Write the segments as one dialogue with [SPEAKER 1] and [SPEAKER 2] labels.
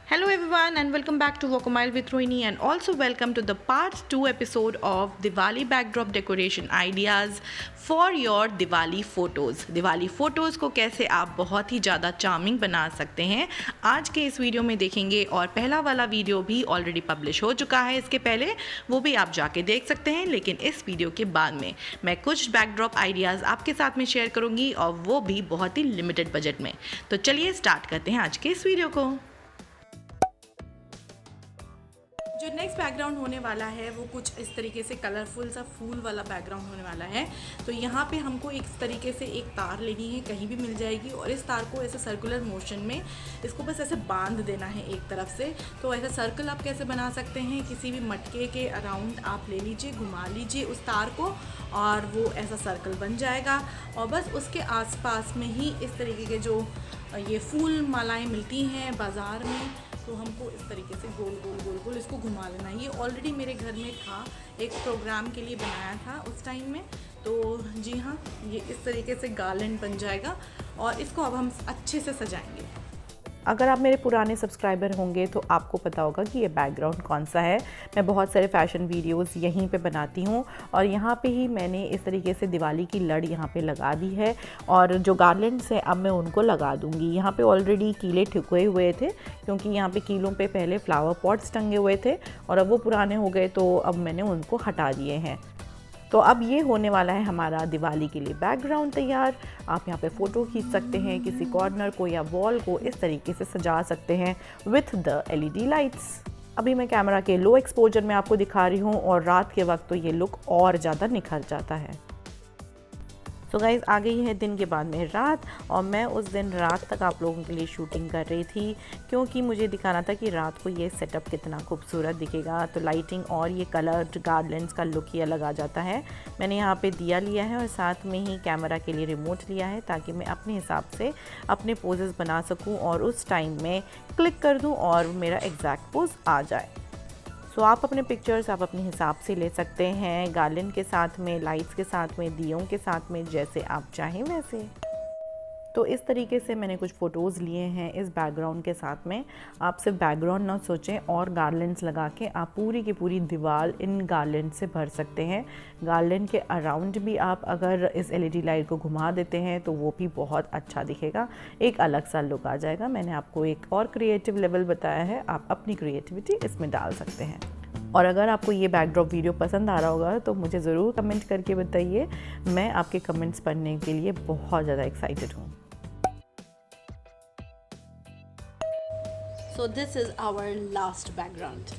[SPEAKER 1] Hello everyone and welcome back to Walk a Mile with Rohini and also welcome to the part 2 episode of Diwali backdrop decoration ideas for your Diwali photos। Diwali photos को कैसे आप बहुत ही ज़्यादा charming बना सकते हैं आज के इस वीडियो में देखेंगे। और पहला वाला वीडियो भी ऑलरेडी पब्लिश हो चुका है इसके पहले, वो भी आप जाके देख सकते हैं। लेकिन इस वीडियो के बाद में मैं कुछ बैकड्रॉप आइडियाज़ आपके साथ में शेयर करूँगी और वो भी बहुत ही लिमिटेड बजट में। तो चलिए स्टार्ट करते हैं आज के इस वीडियो को। जो नेक्स्ट बैकग्राउंड होने वाला है वो कुछ इस तरीके से कलरफुल सा फूल वाला बैकग्राउंड होने वाला है। तो यहाँ पे हमको एक तरीके से एक तार लेनी है, कहीं भी मिल जाएगी, और इस तार को ऐसे सर्कुलर मोशन में इसको बस ऐसे बांध देना है एक तरफ से। तो ऐसा सर्कल आप कैसे बना सकते हैं, किसी भी मटके के अराउंड आप ले लीजिए, घुमा लीजिए उस तार को और वो ऐसा सर्कल बन जाएगा। और बस उसके आसपास में ही इस तरीके के जो ये फूल मालाएँ मिलती हैं बाज़ार में, तो हमको इस तरीके से गोल गोल गोल गोल इसको घुमा लेना है। ये ऑलरेडी मेरे घर में था, एक प्रोग्राम के लिए बनाया था उस टाइम में। तो जी हाँ, ये इस तरीके से गार्लैंड बन जाएगा और इसको अब हम अच्छे से सजाएंगे।
[SPEAKER 2] अगर आप मेरे पुराने सब्सक्राइबर होंगे तो आपको पता होगा कि ये बैकग्राउंड कौन सा है। मैं बहुत सारे फ़ैशन वीडियोस यहीं पे बनाती हूँ और यहाँ पे ही मैंने इस तरीके से दिवाली की लड़ यहाँ पे लगा दी है। और जो गार्लैंड्स हैं अब मैं उनको लगा दूँगी। यहाँ पे ऑलरेडी कीले ठुके हुए थे क्योंकि यहाँ पे कीलों पे पहले फ्लावर पॉट्स टंगे हुए थे और अब वो पुराने हो गए, तो अब मैंने उनको हटा दिए हैं। तो अब ये होने वाला है हमारा दिवाली के लिए बैकग्राउंड तैयार। आप यहाँ पे फ़ोटो खींच सकते हैं, किसी कॉर्नर को या वॉल को इस तरीके से सजा सकते हैं विथ द LED लाइट्स। अभी मैं कैमरा के लो एक्सपोजर में आपको दिखा रही हूँ और रात के वक्त तो ये लुक और ज़्यादा निखर जाता है। तो गाइज़ आ गई है दिन के बाद में रात और मैं उस दिन रात तक आप लोगों के लिए शूटिंग कर रही थी क्योंकि मुझे दिखाना था कि रात को ये सेटअप कितना खूबसूरत दिखेगा। तो लाइटिंग और ये कलर्ड गार्लैंड्स का लुक ही अलग आ जाता है। मैंने यहाँ पे दिया लिया है और साथ में ही कैमरा के लिए रिमोट लिया है ताकि मैं अपने हिसाब से अपने पोजेस बना सकूँ और उस टाइम में क्लिक कर दूँ और मेरा एग्जैक्ट पोज आ जाए। सो आप अपने पिक्चर्स आप अपने हिसाब से ले सकते हैं, गार्लैंड के साथ में, लाइट्स के साथ में, दियों के साथ में, जैसे आप चाहें वैसे। तो इस तरीके से मैंने कुछ फ़ोटोज़ लिए हैं इस बैकग्राउंड के साथ में। आप सिर्फ बैकग्राउंड ना सोचें और गार्लैंड्स लगा के आप पूरी की पूरी दीवार इन गार्लैंड से भर सकते हैं। गार्लैंड के अराउंड भी आप अगर इस LED लाइट को घुमा देते हैं तो वो भी बहुत अच्छा दिखेगा, एक अलग सा लुक आ जाएगा। मैंने आपको एक और क्रिएटिव लेवल बताया है, आप अपनी क्रिएटिविटी इसमें डाल सकते हैं। और अगर आपको ये बैकड्रॉप वीडियो पसंद आ रहा होगा तो मुझे ज़रूर कमेंट करके बताइए। मैं आपके कमेंट्स पढ़ने के लिए बहुत ज़्यादा एक्साइटेड हूँ।
[SPEAKER 1] So this is our last background.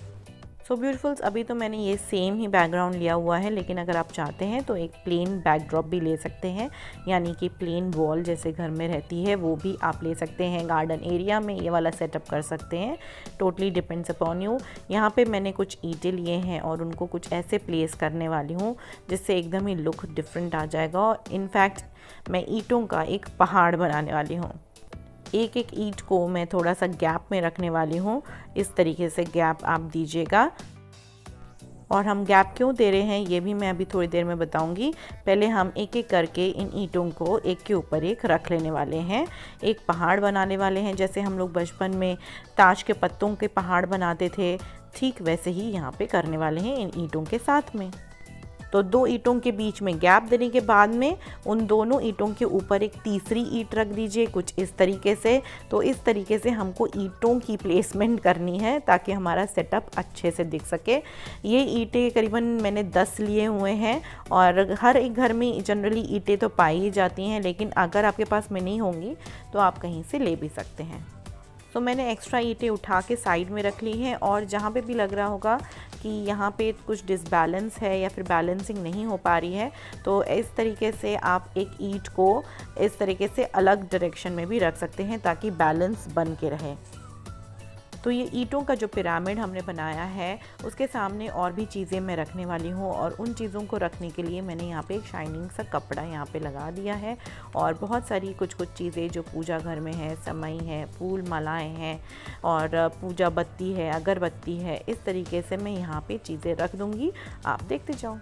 [SPEAKER 2] So beautifuls, अभी तो मैंने ये सेम ही बैकग्राउंड लिया हुआ है, लेकिन अगर आप चाहते हैं तो एक प्लेन बैकड्रॉप भी ले सकते हैं, यानी कि प्लेन वॉल जैसे घर में रहती है वो भी आप ले सकते हैं। गार्डन एरिया में ये वाला सेटअप कर सकते हैं, टोटली डिपेंड्स अपॉन यू। यहाँ पे मैंने कुछ ईंटें लिए हैं और उनको कुछ ऐसे प्लेस करने वाली हूँ जिससे एकदम ही लुक डिफरेंट आ जाएगा। और इनफैक्ट मैं ईंटों का एक पहाड़ बनाने वाली हूँ। एक एक ईंट को मैं थोड़ा सा गैप में रखने वाली हूँ, इस तरीके से गैप आप दीजिएगा। और हम गैप क्यों दे रहे हैं ये भी मैं अभी थोड़ी देर में बताऊंगी। पहले हम एक एक करके इन ईंटों को एक के ऊपर एक रख लेने वाले हैं, एक पहाड़ बनाने वाले हैं। जैसे हम लोग बचपन में ताश के पत्तों के पहाड़ बनाते थे, ठीक वैसे ही यहाँ पे करने वाले हैं इन ईंटों के साथ में। तो दो ईंटों के बीच में गैप देने के बाद में उन दोनों ईंटों के ऊपर एक तीसरी ईंट रख दीजिए, कुछ इस तरीके से। तो इस तरीके से हमको ईंटों की प्लेसमेंट करनी है ताकि हमारा सेटअप अच्छे से दिख सके। ये ईंटें करीबन मैंने 10 लिए हुए हैं और हर एक घर में जनरली ईंटें तो पाई ही जाती हैं, लेकिन अगर आपके पास में नहीं होंगी तो आप कहीं से ले भी सकते हैं। तो मैंने एक्स्ट्रा ईंटें उठा के साइड में रख ली हैं और जहाँ पे भी लग रहा होगा कि यहाँ पे कुछ डिसबैलेंस है या फिर बैलेंसिंग नहीं हो पा रही है, तो इस तरीके से आप एक ईंट को इस तरीके से अलग डायरेक्शन में भी रख सकते हैं ताकि बैलेंस बन के रहे। तो ये ईंटों का जो पिरामिड हमने बनाया है उसके सामने और भी चीज़ें मैं रखने वाली हूँ और उन चीज़ों को रखने के लिए मैंने यहाँ पे एक शाइनिंग सा कपड़ा यहाँ पे लगा दिया है। और बहुत सारी कुछ चीज़ें जो पूजा घर में है, समई है, फूल मालाएँ हैं और पूजा बत्ती है, अगरबत्ती है, इस तरीके से मैं यहाँ पे चीज़ें रख दूँगी, आप देखते जाओ।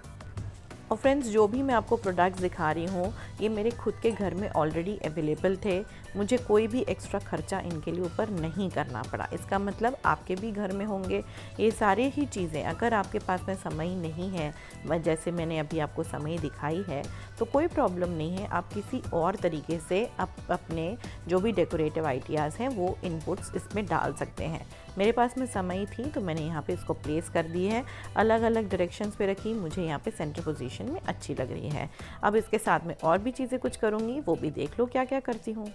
[SPEAKER 2] और फ्रेंड्स, जो भी मैं आपको प्रोडक्ट्स दिखा रही हूँ ये मेरे खुद के घर में ऑलरेडी अवेलेबल थे, मुझे कोई भी एक्स्ट्रा खर्चा इनके लिए ऊपर नहीं करना पड़ा। इसका मतलब आपके भी घर में होंगे ये सारी ही चीज़ें। अगर आपके पास में समय नहीं है, जैसे मैंने अभी आपको समय दिखाई है, तो कोई प्रॉब्लम नहीं है, आप किसी और तरीके से अपने जो भी डेकोरेटिव आइडियाज़ हैं वो इनपुट्स इसमें डाल सकते हैं। मेरे पास में समय थी तो मैंने यहाँ पे इसको प्लेस कर दी है, अलग अलग डायरेक्शंस पे रखी, मुझे यहाँ पे सेंटर पोजीशन में अच्छी लग रही है। अब इसके साथ में और भी चीज़ें कुछ करूँगी, वो भी देख लो क्या क्या करती हूँ।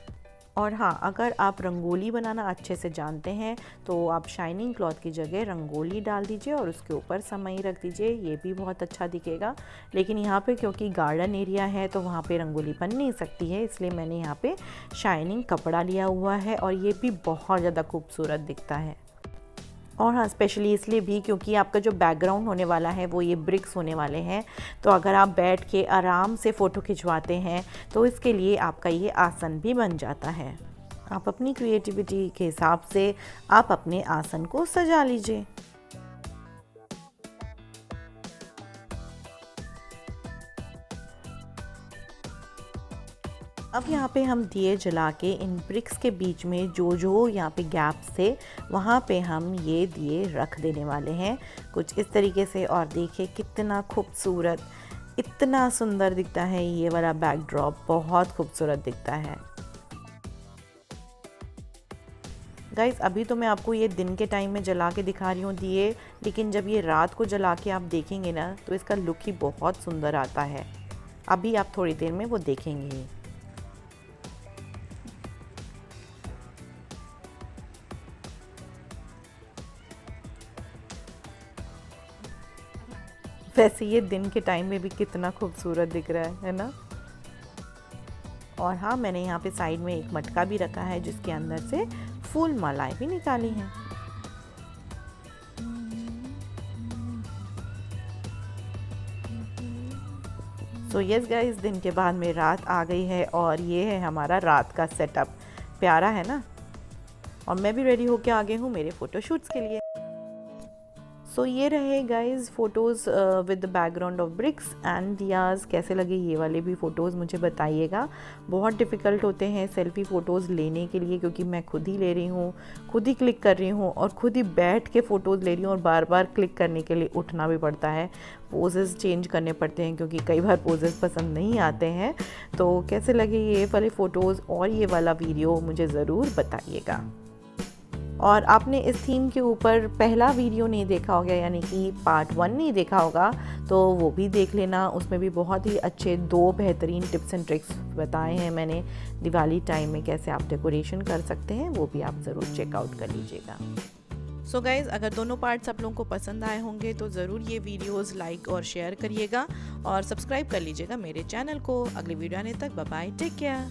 [SPEAKER 2] और हाँ, अगर आप रंगोली बनाना अच्छे से जानते हैं तो आप शाइनिंग क्लॉथ की जगह रंगोली डाल दीजिए और उसके ऊपर समई रख दीजिए, ये भी बहुत अच्छा दिखेगा। लेकिन यहाँ पे क्योंकि गार्डन एरिया है तो वहाँ पे रंगोली बन नहीं सकती है, इसलिए मैंने यहाँ पे शाइनिंग कपड़ा लिया हुआ है और ये भी बहुत ज़्यादा खूबसूरत दिखता है। और हाँ, स्पेशली इसलिए भी क्योंकि आपका जो बैकग्राउंड होने वाला है वो ये ब्रिक्स होने वाले हैं, तो अगर आप बैठ के आराम से फ़ोटो खिंचवाते हैं तो इसके लिए आपका ये आसन भी बन जाता है। आप अपनी क्रिएटिविटी के हिसाब से आप अपने आसन को सजा लीजिए। अब यहाँ पे हम दिए जला के इन ब्रिक्स के बीच में जो यहाँ पे गैप्स थे वहाँ पे हम ये दिए रख देने वाले हैं कुछ इस तरीके से। और देखिए कितना खूबसूरत, इतना सुंदर दिखता है ये वाला बैकड्रॉप, बहुत खूबसूरत दिखता है। गाइस, अभी तो मैं आपको ये दिन के टाइम में जला के दिखा रही हूँ दिए, लेकिन जब ये रात को जला के आप देखेंगे ना तो इसका लुक ही बहुत सुंदर आता है। अभी आप थोड़ी देर में वो देखेंगे। वैसे ये दिन के टाइम में भी कितना खूबसूरत दिख रहा है ना। और हाँ, मैंने यहाँ पे साइड में एक मटका भी रखा है जिसके अंदर से फूल मालाएं भी निकाली हैं। सो यस गाइस, दिन के बाद में रात आ गई है और ये है हमारा रात का सेटअप। प्यारा है ना। और मैं भी रेडी होके आ गई हूँ मेरे फ़ोटोशूट्स के लिए। सो ये रहे guys photos with the background of BRICS and Diya's. कैसे लगे ये वाले भी फ़ोटोज़ मुझे बताइएगा। बहुत डिफ़िकल्ट होते हैं सेल्फ़ी फ़ोटोज़ लेने के लिए, क्योंकि मैं खुद ही ले रही हूँ, खुद ही क्लिक कर रही हूँ और खुद ही बैठ के फ़ोटोज़ ले रही हूँ और बार बार क्लिक करने के लिए उठना भी पड़ता है, पोजेज़ चेंज करने पड़ते हैं क्योंकि कई बार पोजेज़ पसंद नहीं आते हैं। तो कैसे लगे ये वाले फ़ोटोज़ और ये वाला वीडियो मुझे ज़रूर बताइएगा। और आपने इस थीम के ऊपर पहला वीडियो नहीं देखा होगा, यानी कि पार्ट 1 नहीं देखा होगा, तो वो भी देख लेना। उसमें भी बहुत ही अच्छे 2 बेहतरीन टिप्स एंड ट्रिक्स बताए हैं मैंने दिवाली टाइम में कैसे आप डेकोरेशन कर सकते हैं, वो भी आप ज़रूर चेकआउट कर लीजिएगा। सो गाइज़, अगर दोनों पार्ट्स आप लोगों को पसंद आए होंगे तो ज़रूर ये वीडियोस लाइक और शेयर करिएगा और सब्सक्राइब कर लीजिएगा मेरे चैनल को। अगली वीडियो आने तक बाय बाय, टेक केयर।